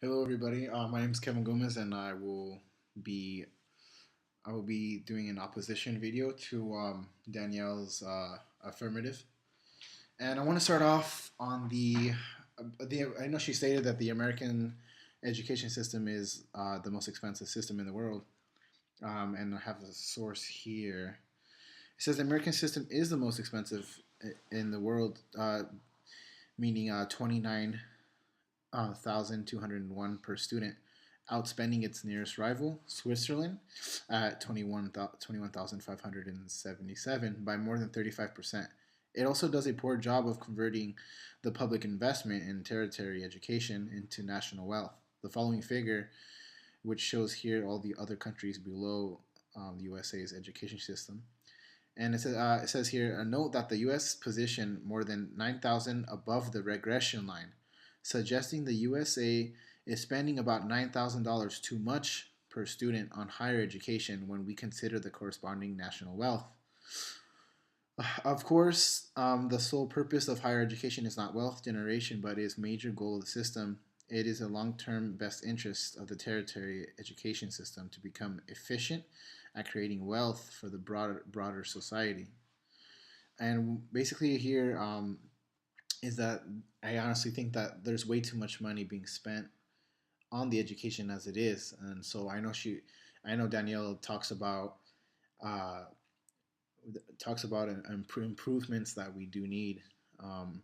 Hello, everybody. My name is Kevin Gomez, and be I will be doing an opposition video to Danielle's affirmative. And I want to start off on the. I know she stated that the American education system is the most expensive system in the world, and I have a source here. It says the American system is the most expensive in the world, meaning 29,201 per student, outspending its nearest rival, Switzerland, at 21,577 by more than 35%. It also does a poor job of converting the public investment in tertiary education into national wealth. The following figure, which shows here all the other countries below the USA's education system, and it says here, note that the U.S. position more than 9,000 above the regression line, suggesting the USA is spending about $9,000 too much per student on higher education when we consider the corresponding national wealth. Of course, the sole purpose of higher education is not wealth generation, but its major goal of the system. It is a long-term best interest of the tertiary education system to become efficient at creating wealth for the broader society. And basically, here is that I honestly think that there's way too much money being spent on the education as it is, and so I know Danielle uh, talks about improvements that we do need, um,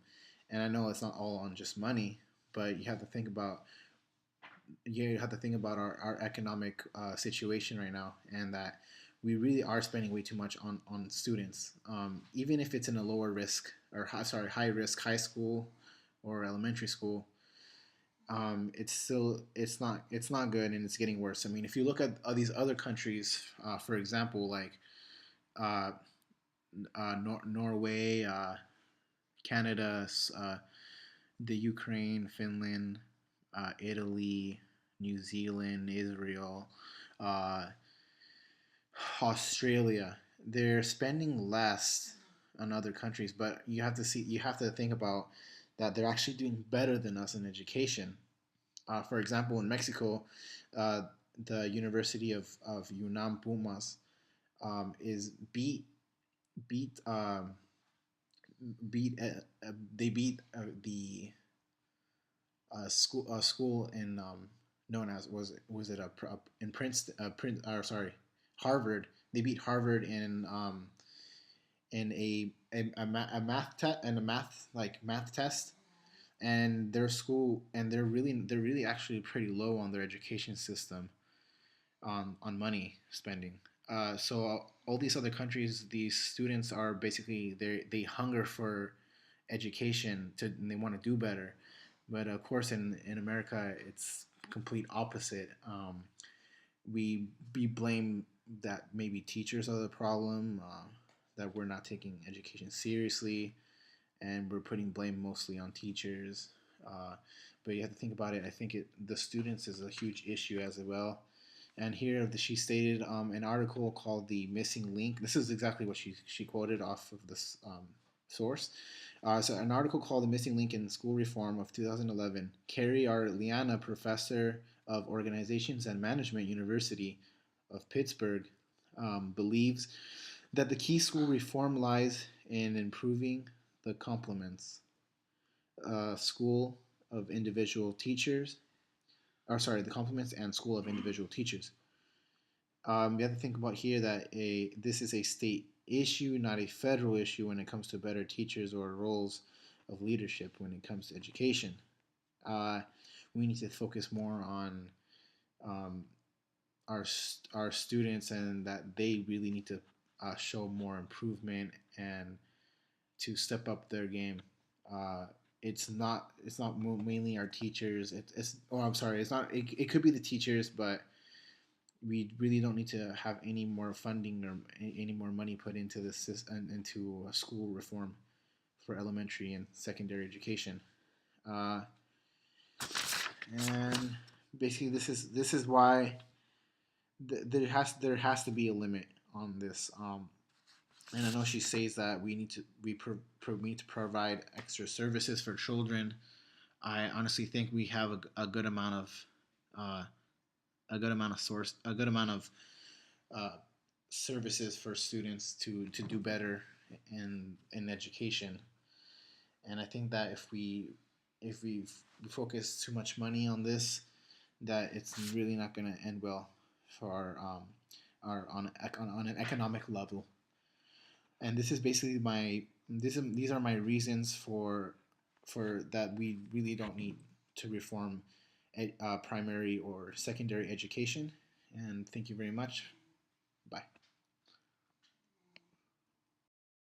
and I know it's not all on just money, but you have to think about our economic situation right now, and that we really are spending way too much on students, even if it's in a lower risk or high risk high school or elementary school. It's not good, and it's getting worse. I mean, if you look at these other countries, for example, like uh, Norway, Canada, the Ukraine, Finland, Italy, New Zealand, Israel, uh, Australia, they're spending less on other countries, but you have to think about that they're actually doing better than us in education. For example, in Mexico, uh, the University of UNAM Pumas is beat beat they beat the school in known as was it in Princeton or sorry Harvard. They beat Harvard in a math test and a math test, and their school and they're really actually pretty low on their education system on money spending. So all these other countries, these students are basically they hunger for education and they want to do better. But of course, in America, it's complete opposite. We blame that maybe teachers are the problem, that we're not taking education seriously, and we're putting blame mostly on teachers. Uh, but you have to think about it. I think the students is a huge issue as well. And here she stated an article called "The Missing Link." This is exactly what she quoted off of this source. So an article called "The Missing Link in School Reform" of 2011. Carrie R. Liana, professor of organizations and management, University of Pittsburgh, believes that the key school reform lies in improving the complements school of individual teachers, or sorry, the complements and school of individual teachers. You have to think about here that this is a state issue, not a federal issue when it comes to better teachers or roles of leadership when it comes to education. Uh, we need to focus more on um, our students, and that they really need to show more improvement and to step up their game. Uh, it's not mainly our teachers. It's oh, I'm sorry. It's not. It could be the teachers, but we really don't need to have any more funding or any more money put into this into school reform for elementary and secondary education. Uh, and basically, this is why there has to be a limit on this. And I know she says that we need to provide extra services for children, I honestly think we have a good amount of uh, a good amount of uh, services for students to do better in education. And I think that if we focus too much money on this, that it's really not going to end well for our on an economic level. And this is basically these are my reasons for that we really don't need to reform primary or secondary education. And thank you very much.